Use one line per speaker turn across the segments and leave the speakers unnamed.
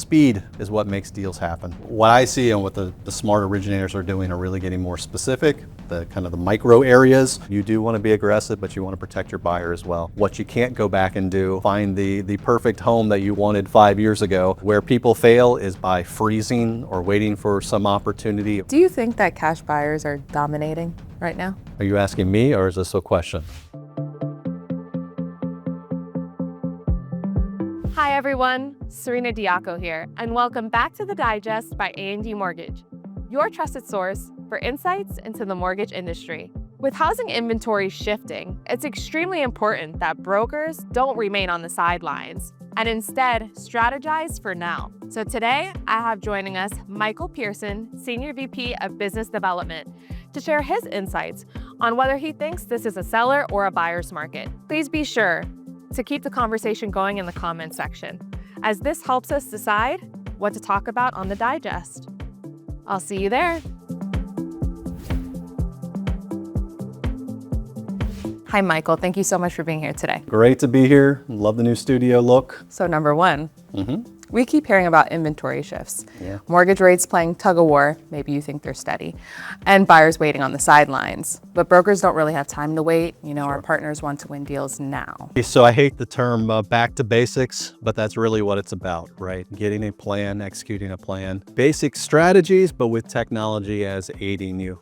Speed is what makes deals happen. What I see and what the smart originators are doing are really getting more specific, the kind of the micro areas. You do want to be aggressive, but you want to protect your buyer as well. What you can't go back and do, find the perfect home that you wanted 5 years ago. Where people fail is by freezing or waiting for some opportunity.
Do you think that cash buyers are dominating right now?
Are you asking me, or is this a question?
Hi everyone, Serena Diaco here, and welcome back to The Digest by A&D Mortgage, your trusted source for insights into the mortgage industry. With housing inventory shifting, it's extremely important that brokers don't remain on the sidelines and instead strategize for now. So today, I have joining us Michael Pearson, Senior VP of Business Development, to share his insights on whether he thinks this is a seller or a buyer's market. Please be sure to keep the conversation going in the comments section, as this helps us decide what to talk about on the digest. I'll see you there. Hi, Michael. Thank you so much for being here today.
Great to be here. Love the new studio look.
So number one, we keep hearing about inventory shifts.
Yeah.
Mortgage rates playing tug of war, maybe you think they're steady, and buyers waiting on the sidelines. But brokers don't really have time to wait. You know, our partners want to win deals now.
So I hate the term back to basics, but that's really what it's about, right? Getting a plan, executing a plan. Basic strategies, but with technology as aiding you.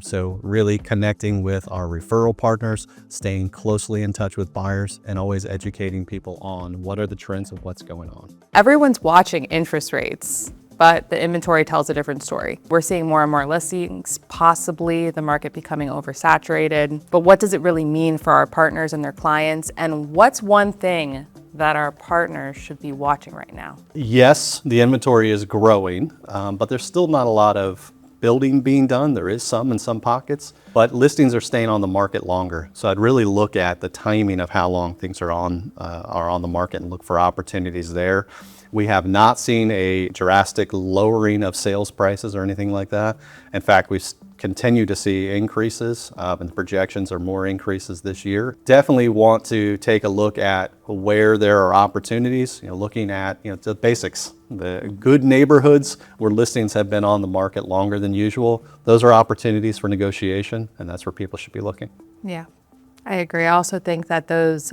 So really connecting with our referral partners, staying closely in touch with buyers, and always educating people on what are the trends of what's going on.
Everyone's watching interest rates, but the inventory tells a different story. We're seeing more and more listings, possibly the market becoming oversaturated. But what does it really mean for our partners and their clients? And what's one thing that our partners should be watching right now?
Yes, the inventory is growing, but there's still not a lot of building being done. There is some in some pockets, but listings are staying on the market longer. So I'd really look at the timing of how long things are on the market and look for opportunities there. We have not seen a drastic lowering of sales prices or anything like that. In fact, we continue to see increases, and the projections are more increases this year. Definitely want to take a look at where there are opportunities, looking at the basics, the good neighborhoods where listings have been on the market longer than usual. Those are opportunities for negotiation, and that's where people should be looking.
Yeah. I agree. I also think that those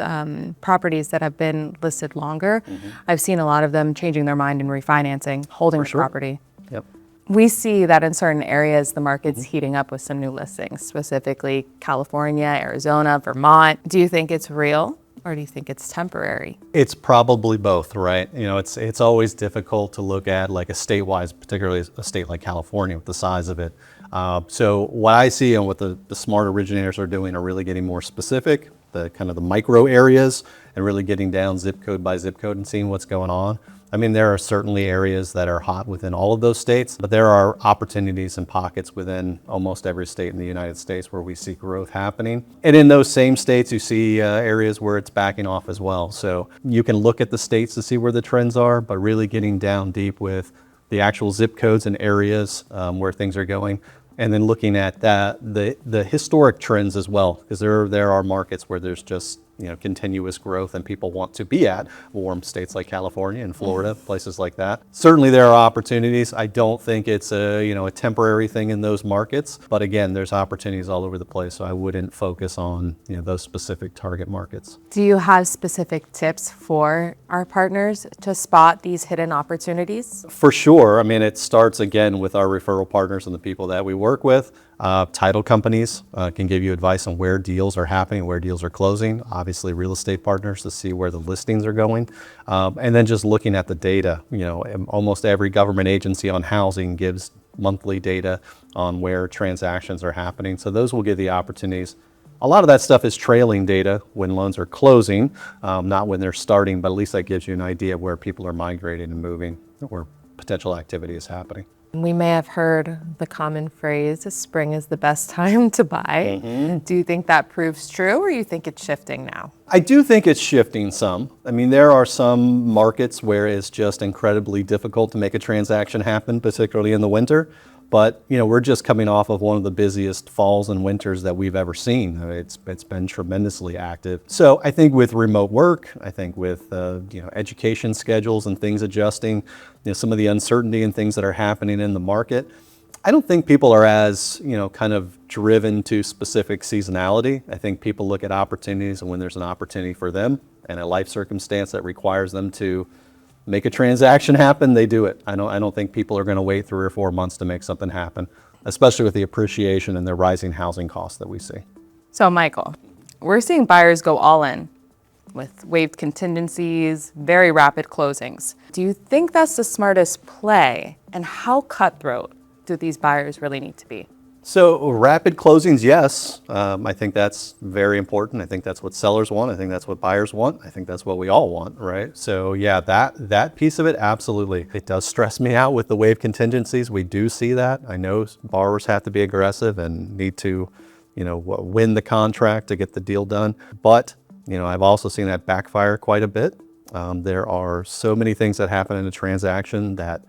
properties that have been listed longer, I've seen a lot of them changing their mind and refinancing, holding the property.
Yep.
We see that in certain areas, the market's heating up with some new listings, specifically California, Arizona, Vermont. Do you think it's real, or do you think it's temporary? It's
probably both, right? It's always difficult to look at like a state-wise, particularly a state like California with the size of it. So what I see and what the smart originators are doing are really getting more specific, the kind of the micro areas, and really getting down zip code by zip code and seeing what's going on. I mean, there are certainly areas that are hot within all of those states, but there are opportunities and pockets within almost every state in the United States where we see growth happening. And in those same states, you see areas where it's backing off as well. So you can look at the states to see where the trends are, but really getting down deep with the actual zip codes and areas where things are going. And then looking at the historic trends as well, because there are markets where there's just continuous growth and people want to be at warm states like California and Florida, places like that. Certainly there are opportunities. I don't think it's a temporary thing in those markets, but again, there's opportunities all over the place, so I wouldn't focus on those specific target markets.
Do you have specific tips for our partners to spot these hidden opportunities?
For sure. I mean, it starts again with our referral partners and the people that we work with. Title companies can give you advice on where deals are happening, where deals are closing. Obviously, real estate partners to see where the listings are going. And then just looking at the data. Almost every government agency on housing gives monthly data on where transactions are happening. So those will give the opportunities. A lot of that stuff is trailing data when loans are closing, not when they're starting, but at least that gives you an idea of where people are migrating and moving, where potential activity is happening.
We may have heard the common phrase, spring is the best time to buy. Do you think that proves true, or you think it's shifting now?
I do think it's shifting some. I mean, there are some markets where it's just incredibly difficult to make a transaction happen, particularly in the winter. But we're just coming off of one of the busiest falls and winters that we've ever seen. It's been tremendously active. So I think with remote work, I think with education schedules and things adjusting, some of the uncertainty and things that are happening in the market, I don't think people are as kind of driven to specific seasonality. I think people look at opportunities, and when there's an opportunity for them and a life circumstance that requires them to make a transaction happen, they do it. I don't think people are going to wait 3 or 4 months to make something happen, especially with the appreciation and the rising housing costs that we see.
So Michael, we're seeing buyers go all in with waived contingencies, very rapid closings. Do you think that's the smartest play? And how cutthroat do these buyers really need to be?
So rapid closings, yes. I think that's very important. I think that's what sellers want. I think that's what buyers want. I think that's what we all want, right? So yeah, that piece of it, absolutely. It does stress me out with the waive contingencies. We do see that. I know borrowers have to be aggressive and need to, win the contract to get the deal done. But, I've also seen that backfire quite a bit. There are so many things that happen in a transaction that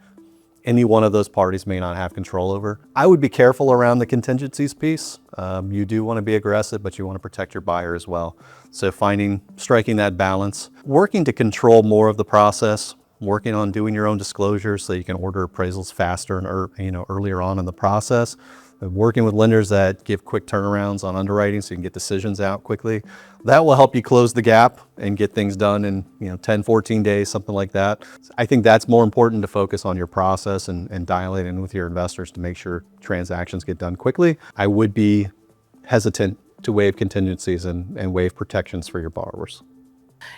any one of those parties may not have control over. I would be careful around the contingencies piece. You do want to be aggressive, but you want to protect your buyer as well. So striking that balance, working to control more of the process, working on doing your own disclosures so you can order appraisals faster and earlier on in the process. Working with lenders that give quick turnarounds on underwriting so you can get decisions out quickly. That will help you close the gap and get things done in 10, 14 days, something like that. I think that's more important to focus on your process and dial it in with your investors to make sure transactions get done quickly. I would be hesitant to waive contingencies and waive protections for your borrowers.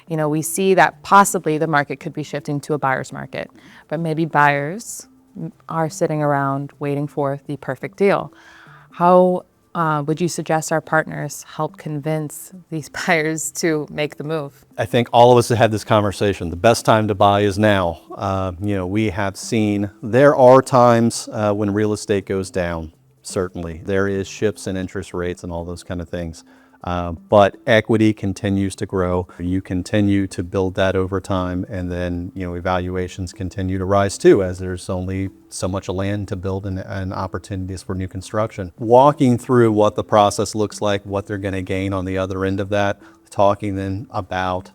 We see that possibly the market could be shifting to a buyer's market, but maybe buyers are sitting around waiting for the perfect deal. How would you suggest our partners help convince these buyers to make the move?
I think all of us have had this conversation. The best time to buy is now. We have seen there are times when real estate goes down. Certainly, there is shifts in interest rates and all those kind of things. But equity continues to grow. You continue to build that over time, and then evaluations continue to rise too, as there's only so much land to build and opportunities for new construction. Walking through what the process looks like, what they're going to gain on the other end of that, talking then about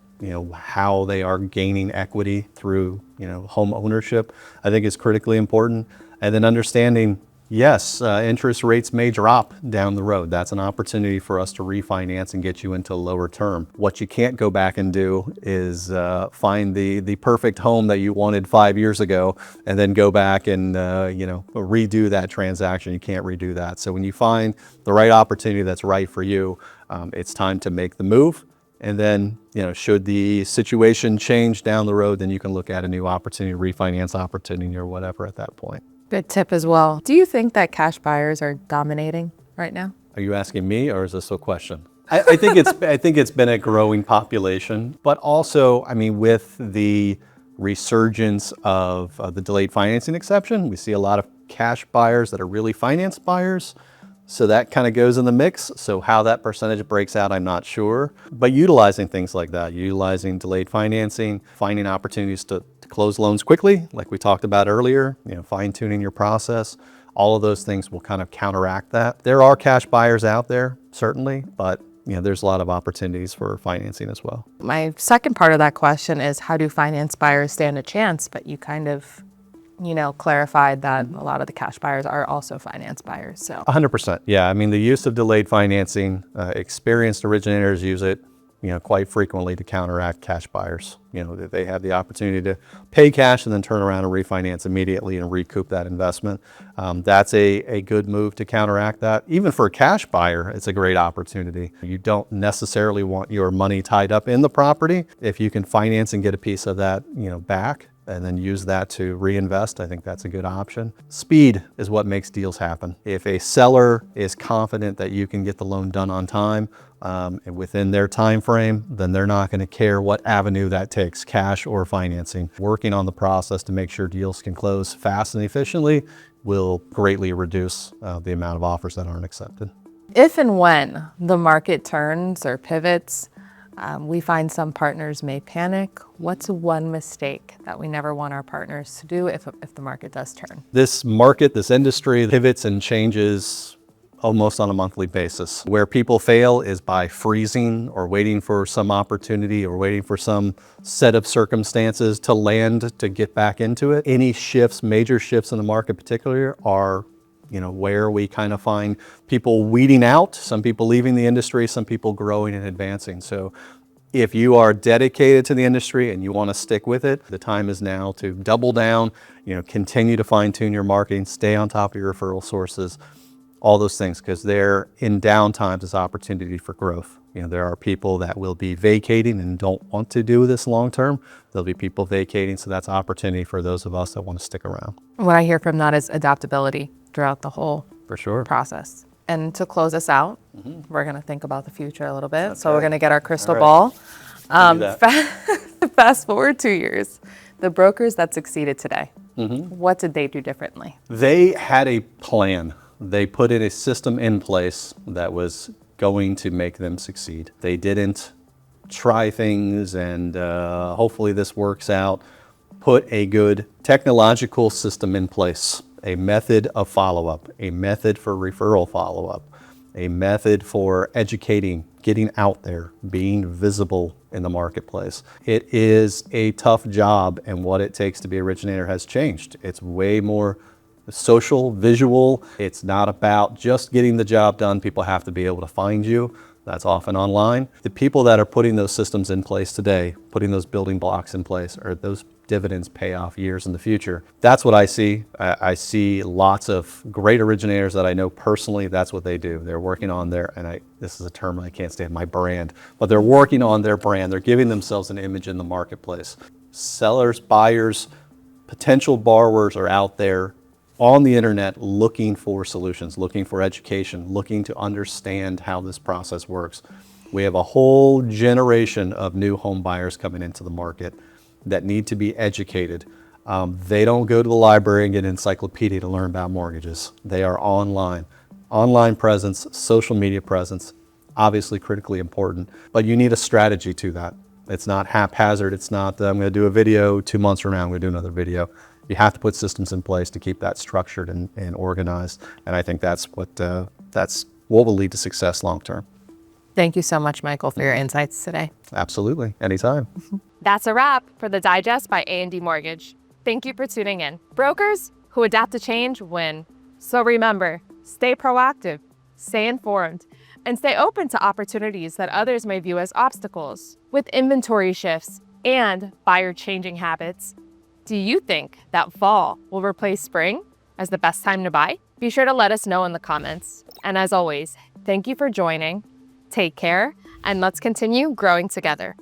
how they are gaining equity through home ownership, I think is critically important, and then understanding. Yes, interest rates may drop down the road. That's an opportunity for us to refinance and get you into a lower term. What you can't go back and do is find the perfect home that you wanted 5 years ago and then go back and redo that transaction. You can't redo that. So when you find the right opportunity that's right for you, it's time to make the move. And then, should the situation change down the road, then you can look at a new opportunity, refinance opportunity or whatever at that point.
Good tip as well. Do you think that cash buyers are dominating right now?
Are you asking me, or is this a question? I think it's been a growing population, but also, with the resurgence of the delayed financing exception, we see a lot of cash buyers that are really finance buyers. So that kind of goes in the mix. So how that percentage breaks out, I'm not sure. But utilizing things like that, utilizing delayed financing, finding opportunities to close loans quickly, like we talked about earlier, fine tuning your process, all of those things will kind of counteract that. There are cash buyers out there, certainly, but there's a lot of opportunities for financing as well.
My second part of that question is, how do finance buyers stand a chance? But you kind of clarified that a lot of the cash buyers are also finance buyers. So
100%. Yeah. The use of delayed financing, experienced originators use it, quite frequently to counteract cash buyers. They have the opportunity to pay cash and then turn around and refinance immediately and recoup that investment. That's a good move to counteract that. Even for a cash buyer, it's a great opportunity. You don't necessarily want your money tied up in the property. If you can finance and get a piece of that, back, and then use that to reinvest, I think that's a good option. Speed is what makes deals happen. If a seller is confident that you can get the loan done on time and within their time frame, then they're not going to care what avenue that takes, cash or financing. Working on the process to make sure deals can close fast and efficiently will greatly reduce the amount of offers that aren't accepted.
If and when the market turns or pivots, We find some partners may panic. What's one mistake that we never want our partners to do if the market does turn?
This market, this industry pivots and changes almost on a monthly basis. Where people fail is by freezing or waiting for some opportunity or waiting for some set of circumstances to land to get back into it. Any shifts, major shifts in the market particularly are where we kind of find people weeding out, some people leaving the industry, some people growing and advancing. So if you are dedicated to the industry and you want to stick with it, the time is now to double down, continue to fine tune your marketing, stay on top of your referral sources, all those things, because they're in downtimes is opportunity for growth. There are people that will be vacating and don't want to do this long term. There'll be people vacating, so that's opportunity for those of us that want to stick around.
What I hear from that is adaptability throughout the whole
For sure.
process. And to close us out, we're going to think about the future a little bit. So
Okay.
we're going to get our crystal
All right.
ball.
Do that.
Fast forward 2 years, the brokers that succeeded today, what did they do differently?
They had a plan. They put in a system in place that was going to make them succeed. They didn't try things and hopefully this works out. Put a good technological system in place, a method of follow-up, a method for referral follow-up, a method for educating, getting out there, being visible in the marketplace. It is a tough job, and what it takes to be an originator has changed. It's way more social, visual. It's not about just getting the job done. People have to be able to find you. That's often online. The people that are putting those systems in place today, putting those building blocks in place, or those dividends pay off years in the future. That's what I see. I see lots of great originators that I know personally. That's what they do. They're working on their, this is a term I can't stand, my brand, but they're working on their brand. They're giving themselves an image in the marketplace. Sellers, buyers, potential borrowers are out there on the internet looking for solutions, looking for education, looking to understand how this process works. We have a whole generation of new home buyers coming into the market that need to be educated. They don't go to the library and get an encyclopedia to learn about mortgages. They are online. Online presence, social media presence, obviously critically important, but you need a strategy to that. It's not haphazard. It's not, I'm going to do a video, 2 months from now, I'm going to do another video. You have to put systems in place to keep that structured and organized. And I think that's what will lead to success long term.
Thank you so much, Michael, for your insights today.
Absolutely. Anytime.
That's a wrap for the Digest by A&D Mortgage. Thank you for tuning in. Brokers who adapt to change win. So remember, stay proactive, stay informed, and stay open to opportunities that others may view as obstacles. With inventory shifts and buyer changing habits, do you think that fall will replace spring as the best time to buy? Be sure to let us know in the comments. And as always, thank you for joining. Take care, and let's continue growing together.